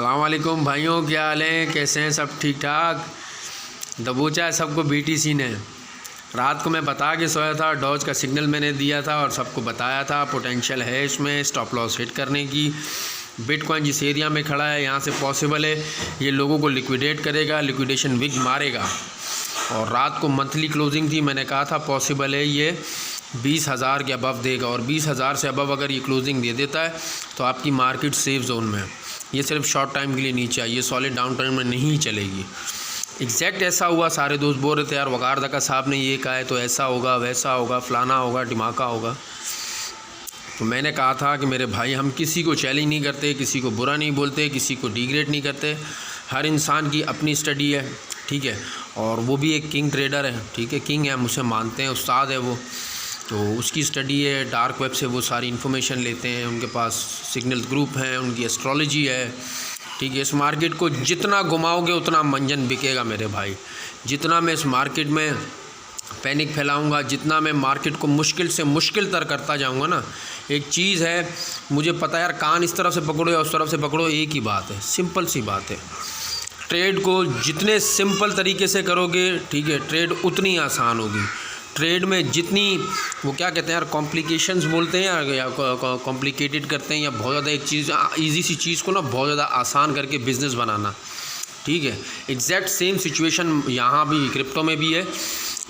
अस्सलामुअलैकुम भाइयों, क्या हाल है? कैसे हैं? सब ठीक ठाक? दबोचा है सबको बीटीसी ने। रात को मैं बता के सोया था, डॉज का सिग्नल मैंने दिया था और सबको बताया था पोटेंशियल है इसमें स्टॉप लॉस हिट करने की। बिटकॉइन जिस एरिया में खड़ा है यहाँ से पॉसिबल है ये लोगों को लिक्विडेट करेगा, लिक्विडेशन विग मारेगा। और रात को मंथली क्लोजिंग थी, मैंने कहा था पॉसिबल है ये 20,000 के अबव देगा और 20,000 से अबव अगर ये क्लोजिंग दे देता है तो आपकी मार्केट सेफ जोन में है। ये सिर्फ शॉर्ट टाइम के लिए नीचे आई, ये सॉलिड डाउन ट्रेंड में नहीं चलेगी। एग्जैक्ट ऐसा हुआ, सारे दोस्त बोल रहे थे यार वकार दका साहब ने ये कहा है तो ऐसा होगा, वैसा होगा, फलाना होगा, ढिमाका होगा। तो मैंने कहा था कि मेरे भाई हम किसी को चैलेंज नहीं करते, किसी को बुरा नहीं बोलते, किसी को डिग्रेड नहीं करते। हर इंसान की अपनी स्टडी है, ठीक है। और वो भी एक किंग ट्रेडर है, ठीक है, किंग है, मुझसे मानते हैं, उस्ताद है वो। तो उसकी स्टडी है, डार्क वेब से वो सारी इन्फॉर्मेशन लेते हैं, उनके पास सिग्नल ग्रुप हैं, उनकी एस्ट्रोलॉजी है, ठीक है। इस मार्केट को जितना घुमाओगे उतना मंजन बिकेगा मेरे भाई। जितना मैं इस मार्केट में पैनिक फैलाऊंगा, जितना मैं मार्केट को मुश्किल से मुश्किल तर करता जाऊंगा ना, एक चीज़ है मुझे पता है यार, कान इस तरफ से पकड़ो या उस तरफ से पकड़ो, एक ही बात है, सिंपल सी बात है। ट्रेड को जितने सिंपल तरीके से करोगे, ठीक है, ट्रेड उतनी आसान होगी। ट्रेड में जितनी वो क्या कहते हैं यार, कॉम्प्लिकेशंस बोलते हैं या कॉम्प्लिकेटेड करते हैं, या बहुत ज़्यादा एक चीज़ इजी सी चीज़ को ना बहुत ज़्यादा आसान करके बिज़नेस बनाना, ठीक है। एग्जैक्ट सेम सिचुएशन यहाँ भी क्रिप्टो में भी है।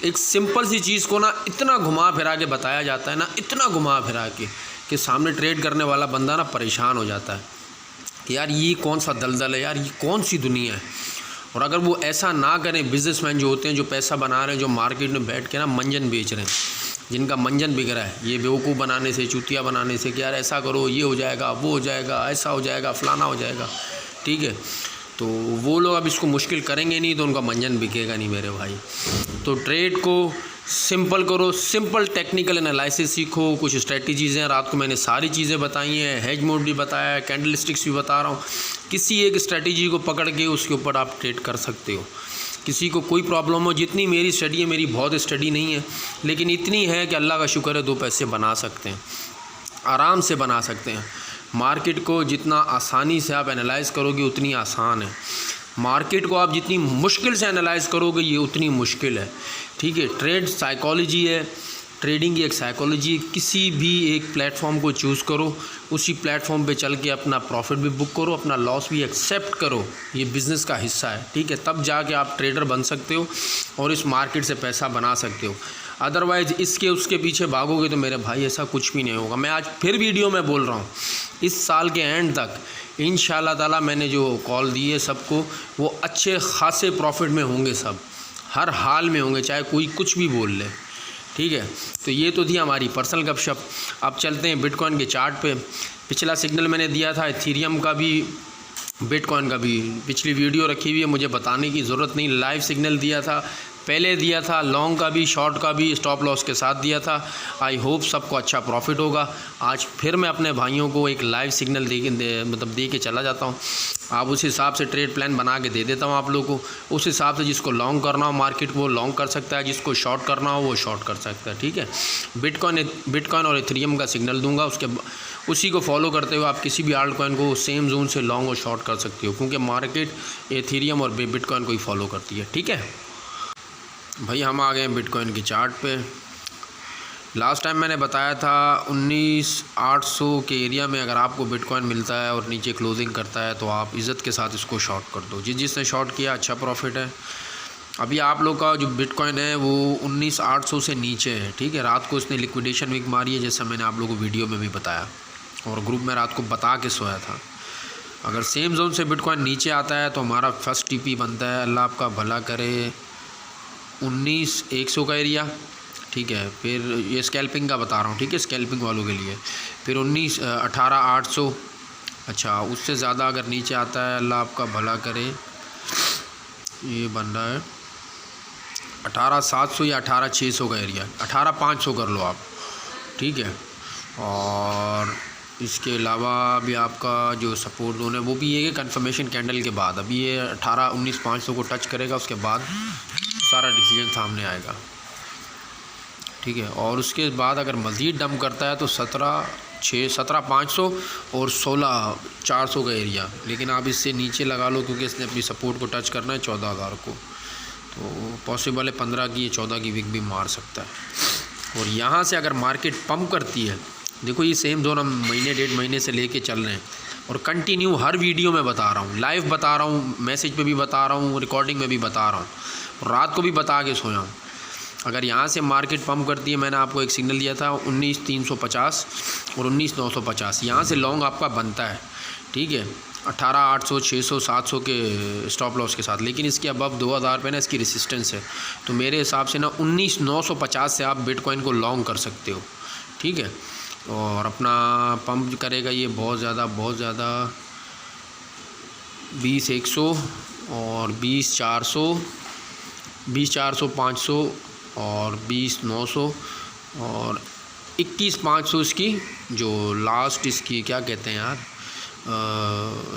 एक सिंपल सी चीज़ को ना इतना घुमा फिरा के बताया जाता है ना, इतना घुमा फिरा के कि सामने ट्रेड करने वाला बंदा ना परेशान हो जाता है कि यार ये कौन सा दलदल है, यार ये कौन सी दुनिया है। और अगर वो ऐसा ना करें, बिजनेसमैन जो होते हैं, जो पैसा बना रहे हैं, जो मार्केट में बैठ के ना मंजन बेच रहे हैं, जिनका मंजन बिक रहा है ये बेवकूफ़ बनाने से, चूतिया बनाने से कि यार ऐसा करो, ये हो जाएगा, वो हो जाएगा, ऐसा हो जाएगा, फलाना हो जाएगा, ठीक है। तो वो लोग अब इसको मुश्किल करेंगे नहीं तो उनका मंजन बिकेगा नहीं मेरे भाई। तो ट्रेड को सिंपल करो, सिंपल टेक्निकल एनालिसिस सीखो। कुछ स्ट्रेटजीज़ हैं, रात को मैंने सारी चीज़ें बताई हैं, हेज मोड भी बताया है, कैंडल स्टिक्स भी बता रहा हूँ। किसी एक स्ट्रेटजी को पकड़ के उसके ऊपर आप ट्रेड कर सकते हो। किसी को कोई प्रॉब्लम हो, जितनी मेरी स्टडी है, मेरी बहुत स्टडी नहीं है लेकिन इतनी है कि अल्लाह का शुक्र है 2 पैसे बना सकते हैं, आराम से बना सकते हैं। मार्केट को जितना आसानी से आप एनालाइज करोगे उतनी आसान है, मार्केट को आप जितनी मुश्किल से एनालाइज करोगे ये उतनी मुश्किल है, ठीक है। ट्रेड साइकोलॉजी है, ट्रेडिंग की एक साइकोलॉजी। किसी भी एक प्लेटफॉर्म को चूज़ करो, उसी प्लेटफॉर्म पे चल के अपना प्रॉफिट भी बुक करो, अपना लॉस भी एक्सेप्ट करो, ये बिज़नेस का हिस्सा है, ठीक है। तब जाके आप ट्रेडर बन सकते हो और इस मार्केट से पैसा बना सकते हो। अदरवाइज़ इसके उसके पीछे भागोगे तो मेरे भाई ऐसा कुछ भी नहीं होगा। मैं आज फिर वीडियो में बोल रहा हूँ, इस साल के एंड तक इंशाल्लाह ताला मैंने जो कॉल दी है सबको, वो अच्छे खासे प्रॉफिट में होंगे, सब हर हाल में होंगे, चाहे कोई कुछ भी बोल ले, ठीक है। तो ये तो थी हमारी पर्सनल गपशप। अब चलते हैं बिटकॉइन के चार्ट पे। पिछला सिग्नल मैंने दिया था इथीरियम का भी, बिटकॉइन का भी, पिछली वीडियो रखी हुई है, मुझे बताने की ज़रूरत नहीं। लाइव सिग्नल दिया था, पहले दिया था, लॉन्ग का भी, शॉर्ट का भी, स्टॉप लॉस के साथ दिया था। आई होप सबको अच्छा प्रॉफिट होगा। आज फिर मैं अपने भाइयों को एक लाइव सिग्नल दे के चला जाता हूँ। आप उस हिसाब से ट्रेड प्लान बना के दे देता हूँ आप लोगों को। उस हिसाब से जिसको लॉन्ग करना हो मार्केट वो लॉन्ग कर सकता है, जिसको शॉर्ट करना हो वो शॉर्ट कर सकता है, ठीक है। बिटकॉइन और इथेरियम का सिग्नल दूंगा, उसी को फॉलो करते हुए आप किसी भी आल्ट कॉइन को सेम जोन से लॉन्ग और शॉर्ट कर सकते हो, क्योंकि मार्केट इथेरियम और बिटकॉइन को ही फॉलो करती है, ठीक है भाई। हम आ गए हैं बिटकॉइन की चार्ट पे। लास्ट टाइम मैंने बताया था 19,800 के एरिया में अगर आपको बिटकॉइन मिलता है और नीचे क्लोजिंग करता है तो आप इज़्ज़त के साथ इसको शॉर्ट कर दो। जिसने शॉर्ट किया अच्छा प्रॉफिट है। अभी आप लोग का जो बिटकॉइन है वो 19,800 से नीचे है, ठीक है। रात को इसने लिक्विडेशन वीक मारी है, जैसा मैंने आप लोगों को वीडियो में भी बताया और ग्रुप में रात को बता के सोया था। अगर सेम जोन से बिटकॉइन नीचे आता है तो हमारा फर्स्ट टीपी बनता है, अल्लाह आपका भला करे, 19,100 का एरिया, ठीक है। फिर ये स्कैल्पिंग का बता रहा हूँ, ठीक है, स्कैल्पिंग वालों के लिए। फिर 18,800, अच्छा उससे ज़्यादा अगर नीचे आता है अल्लाह आपका भला करे, ये बन रहा है 18,700 या 18,600 का एरिया, 18,500 कर लो आप, ठीक है। और इसके अलावा भी आपका जो सपोर्ट जोन है वो भी ये कंफर्मेशन कैंडल के बाद, अभी ये 19,500 को टच करेगा, उसके बाद सारा डिसीजन सामने आएगा, ठीक है। और उसके बाद अगर मज़ीद डंप करता है तो 17 17,500 और 16,400 का एरिया, लेकिन आप इससे नीचे लगा लो क्योंकि इसने अपनी सपोर्ट को टच करना है 14,000 को, तो पॉसिबल है 15 की या 14 की विक भी मार सकता है। और यहाँ से अगर मार्केट पंप करती है, देखो ये सेम जोन हम महीने 1.5 महीने से लेके चल रहे हैं और कंटिन्यू हर वीडियो में बता रहा हूँ, लाइव बता रहा हूँ, मैसेज पे भी बता रहा हूँ, रिकॉर्डिंग में भी बता रहा हूँ, और रात को भी बता के सोया हूँ। अगर यहाँ से मार्केट पंप करती है, मैंने आपको एक सिग्नल दिया था 19,350 और 19,950, यहाँ से लॉन्ग आपका बनता है, ठीक है, 18,800, 600, 700 के स्टॉप लॉस के साथ, लेकिन इसके अबव 2,000 पे ना इसकी रेसिस्टेंस है। तो मेरे हिसाब से ना 19,950 से आप बिटकॉइन को लॉन्ग कर सकते हो, ठीक है। और अपना पंप करेगा ये बहुत ज़्यादा 20,100 और 20,400, 20,400, 500 और 20,900 और 21,500 इसकी जो लास्ट इसकी क्या कहते हैं यार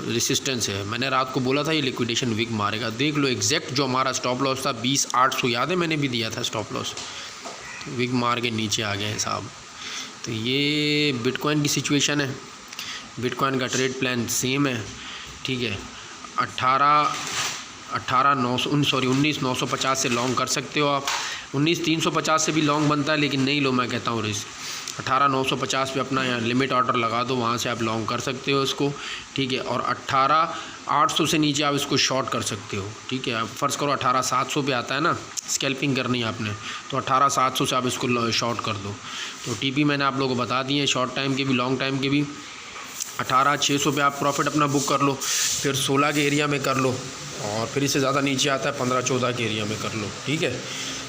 रेसिस्टेंस है। मैंने रात को बोला था ये लिक्विडेशन विक मारेगा, देख लो एग्जैक्ट जो हमारा स्टॉप लॉस था 20,800, याद है मैंने भी दिया था स्टॉप लॉस, तो विक मार के नीचे आ गए हैं साहब। तो ये बिटकॉइन की सिचुएशन है, बिटकॉइन का ट्रेड प्लान सेम है, ठीक है। 19,950 से लॉन्ग कर सकते हो आप, 19,350 से भी लॉन्ग बनता है, लेकिन नहीं लो मैं कहता हूँ रिस्क। 18,950 पे अपना यहाँ लिमिट ऑर्डर लगा दो, वहाँ से आप लॉन्ग कर सकते हो इसको, ठीक है। और 18,800 से नीचे आप इसको शॉर्ट कर सकते हो, ठीक है। आप फ़र्ज़ करो 18,700 पे आता है ना, स्कैल्पिंग करनी है आपने, तो 18,700 से आप इसको शॉर्ट कर दो। तो टीपी मैंने आप लोगों को बता दिए, शॉर्ट टाइम के भी लॉन्ग टाइम के भी। 18,600 पे आप प्रॉफिट अपना बुक कर लो, फिर 16 के एरिया में कर लो, और फिर इससे ज़्यादा नीचे आता है 15-14 के एरिया में कर लो, ठीक है।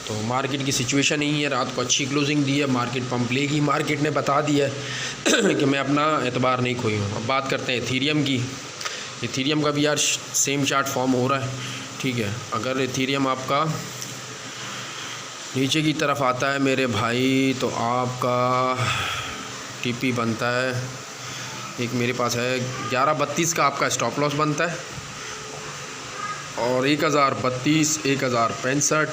तो मार्केट की सिचुएशन यही है, रात को अच्छी क्लोजिंग दी है, मार्केट पंप लेगी, मार्केट ने बता दिया है कि मैं अपना एतबार नहीं खोई हूँ। अब बात करते हैं एथीरियम की। एथीरियम का भी यार सेम चार्ट फॉर्म हो रहा है, ठीक है। अगर एथीरियम आपका नीचे की तरफ आता है मेरे भाई, तो आपका टीपी बनता है, एक मेरे पास है 1132 का आपका स्टॉप लॉस बनता है, और 1032, 1065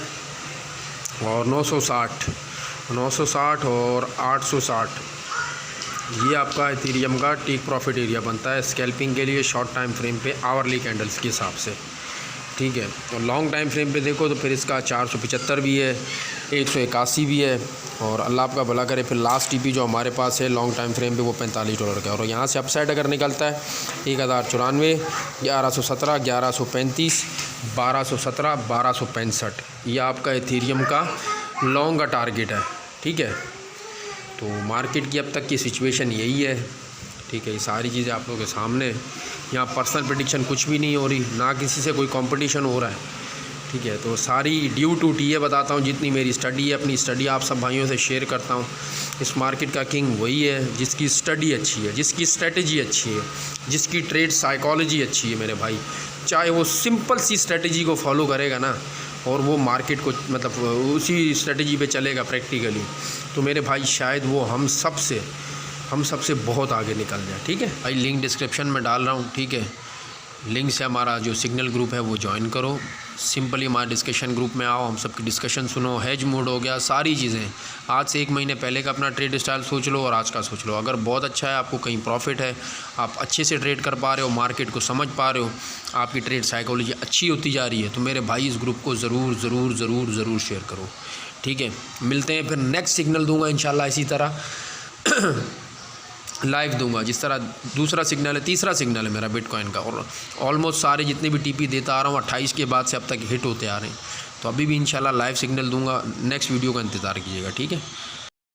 और 960 और 860, ये आपका एथीरियम का टेक प्रॉफिट एरिया बनता है स्कैल्पिंग के लिए शॉर्ट टाइम फ्रेम पे आवरली कैंडल्स के हिसाब से, ठीक है। और लॉन्ग टाइम फ्रेम पे देखो तो फिर इसका 475 भी है, 181 भी है, और अल्लाह आपका भला करे फिर लास्ट टीपी जो हमारे पास है लॉन्ग टाइम फ्रेम पे वो $45 का है। और यहाँ से अपसाइड अगर निकलता है 1094, 1117, 1135, 1217, 1265, ये आपका एथीरियम का लॉन्ग का टारगेट है, ठीक है। तो मार्केट की अब तक की सिचुएशन यही है, ठीक है। ये सारी चीज़ें आप लोगों के सामने, यहाँ पर्सनल प्रेडिक्शन कुछ भी नहीं हो रही, ना किसी से कोई कंपटीशन हो रहा है, ठीक है। तो सारी ड्यू टू टीए बताता हूँ, जितनी मेरी स्टडी है, अपनी स्टडी आप सब भाइयों से शेयर करता हूँ। इस मार्केट का किंग वही है जिसकी स्टडी अच्छी है, जिसकी स्ट्रेटजी अच्छी है, जिसकी ट्रेड साइकोलॉजी अच्छी है मेरे भाई। चाहे वो सिंपल सी स्ट्रेटजी को फॉलो करेगा ना, और वो मार्केट को मतलब उसी स्ट्रेटजी पे चलेगा प्रैक्टिकली, तो मेरे भाई शायद वो हम सबसे बहुत आगे निकल जाए, ठीक है भाई। लिंक डिस्क्रिप्शन में डाल रहा हूँ, ठीक है। लिंक से हमारा जो सिग्नल ग्रुप है वो ज्वाइन करो, सिंपली हमारे डिस्कशन ग्रुप में आओ, हम सबकी डिस्कशन सुनो। हेज मोड हो गया, सारी चीज़ें आज से 1 महीने पहले का अपना ट्रेड स्टाइल सोच लो और आज का सोच लो। अगर बहुत अच्छा है, आपको कहीं प्रॉफिट है, आप अच्छे से ट्रेड कर पा रहे हो, मार्केट को समझ पा रहे हो, आपकी ट्रेड साइकोलॉजी अच्छी होती जा रही है, तो मेरे भाई इस ग्रुप को ज़रूर ज़रूर ज़रूर ज़रूर शेयर करो, ठीक है। मिलते हैं फिर, नेक्स्ट सिग्नल दूंगा इंशाल्लाह इसी तरह लाइव दूंगा, जिस तरह दूसरा सिग्नल है, तीसरा सिग्नल है मेरा बिटकॉइन का। और ऑलमोस्ट सारे जितने भी टीपी देता आ रहा हूँ 28 के बाद से अब तक हिट होते आ रहे हैं, तो अभी भी इंशाल्लाह लाइव सिग्नल दूंगा। नेक्स्ट वीडियो का इंतज़ार कीजिएगा, ठीक है।